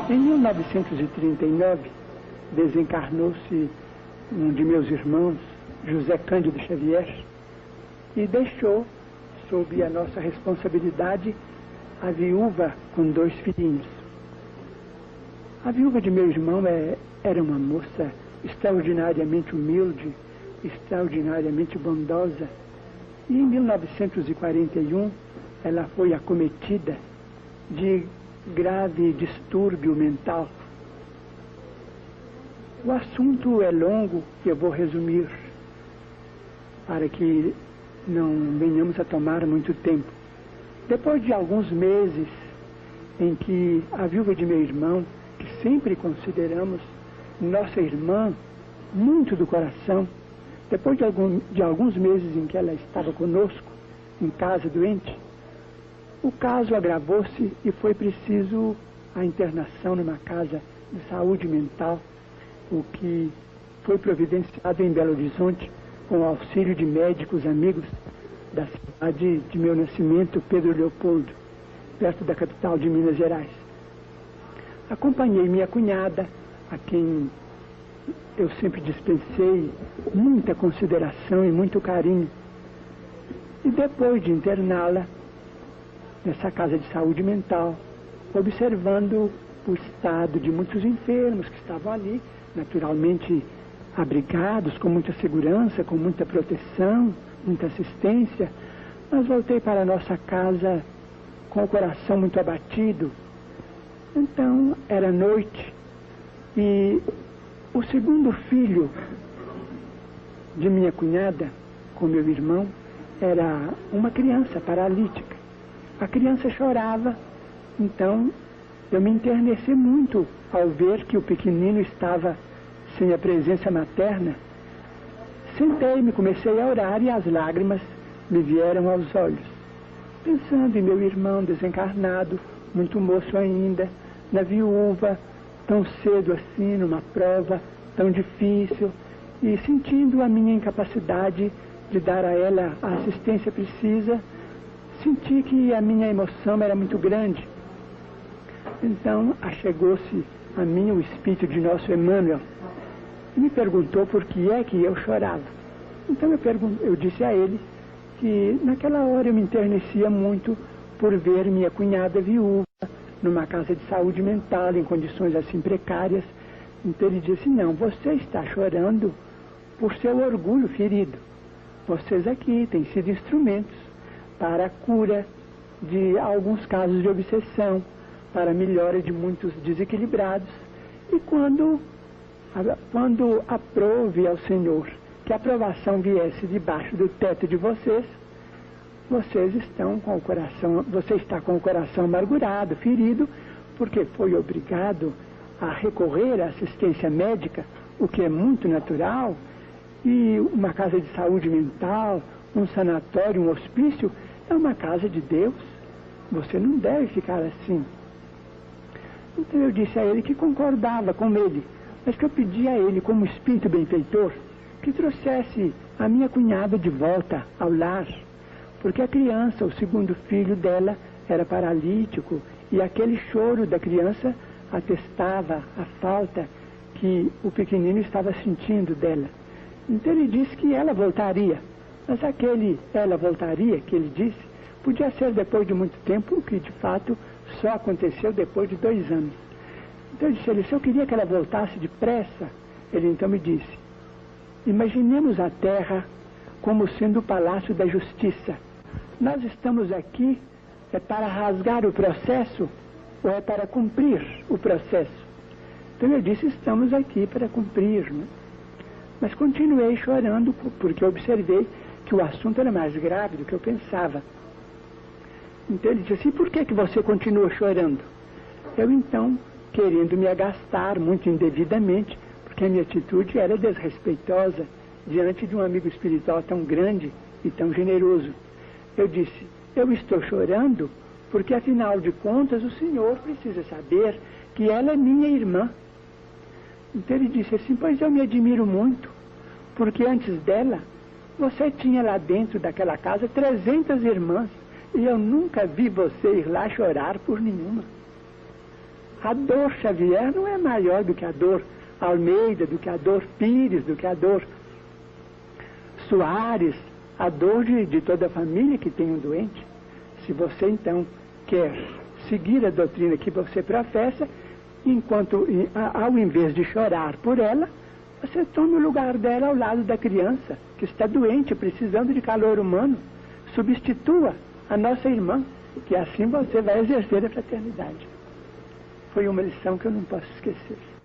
Em 1939, desencarnou-se um de meus irmãos, José Cândido Xavier, e deixou, sob a nossa responsabilidade, a viúva com 2 filhinhos. A viúva de meu irmão era uma moça extraordinariamente humilde, extraordinariamente bondosa, e em 1941 ela foi acometida de grave distúrbio mental. O assunto é longo e eu vou resumir para que não venhamos a tomar muito tempo. Depois de alguns meses em que a viúva de meu irmão, que sempre consideramos nossa irmã muito do coração, depois de alguns meses em que ela estava conosco, em casa doente, o caso agravou-se e foi preciso a internação numa casa de saúde mental, o que foi providenciado em Belo Horizonte com o auxílio de médicos amigos da cidade de meu nascimento, Pedro Leopoldo, perto da capital de Minas Gerais. Acompanhei minha cunhada, a quem eu sempre dispensei muita consideração e muito carinho. E depois de interná-la nessa casa de saúde mental, observando o estado de muitos enfermos que estavam ali, naturalmente abrigados, com muita segurança, com muita proteção, muita assistência, mas voltei para a nossa casa com o coração muito abatido. Então, era noite e o segundo filho de minha cunhada, com meu irmão, era uma criança paralítica. A criança chorava, então eu me enterneci muito ao ver que o pequenino estava sem a presença materna. Sentei-me, comecei a orar e as lágrimas me vieram aos olhos, pensando em meu irmão desencarnado, muito moço ainda, na viúva, tão cedo assim, numa prova tão difícil, e sentindo a minha incapacidade de dar a ela a assistência precisa, senti que a minha emoção era muito grande. Então, achegou-se a mim o espírito de nosso Emmanuel e me perguntou por que é que eu chorava. Então eu disse a ele que naquela hora eu me enternecia muito por ver minha cunhada viúva numa casa de saúde mental, em condições assim precárias. Então ele disse: não, você está chorando por seu orgulho ferido. Vocês aqui têm sido instrumentos para a cura de alguns casos de obsessão, para a melhora de muitos desequilibrados. E quando aprove ao Senhor que a aprovação viesse debaixo do teto de vocês, você está com o coração amargurado, ferido, porque foi obrigado a recorrer à assistência médica, o que é muito natural, e uma casa de saúde mental, um sanatório, um hospício, é uma casa de Deus. Você não deve ficar assim. Então eu disse a ele que concordava com ele, mas que eu pedia a ele, como espírito benfeitor, que trouxesse a minha cunhada de volta ao lar, porque a criança, o segundo filho dela, era paralítico, e aquele choro da criança atestava a falta que o pequenino estava sentindo dela. Então ele disse que ela voltaria, mas aquele ela voltaria que ele disse podia ser depois de muito tempo, o que de fato só aconteceu depois de 2 anos. Então eu disse a ele: se eu queria que ela voltasse depressa, ele então me disse: imaginemos a Terra como sendo o palácio da justiça. Nós estamos aqui para rasgar o processo ou é para cumprir o processo? Então eu disse: estamos aqui para cumprir, né? Mas continuei chorando porque observei que o assunto era mais grave do que eu pensava. Então ele disse assim: por que você continua chorando? Eu então, querendo me agastar muito indevidamente, porque a minha atitude era desrespeitosa diante de um amigo espiritual tão grande e tão generoso, eu disse: eu estou chorando porque afinal de contas o senhor precisa saber que ela é minha irmã. Então ele disse assim: pois eu me admiro muito, porque antes dela você tinha lá dentro daquela casa 300 irmãs e eu nunca vi você ir lá chorar por nenhuma. A dor Xavier não é maior do que a dor Almeida, do que a dor Pires, do que a dor Soares, a dor de toda a família que tem um doente. Se você então quer seguir a doutrina que você professa, ao invés de chorar por ela, você tome o lugar dela ao lado da criança que está doente, precisando de calor humano. Substitua a nossa irmã, que assim você vai exercer a fraternidade. Foi uma lição que eu não posso esquecer.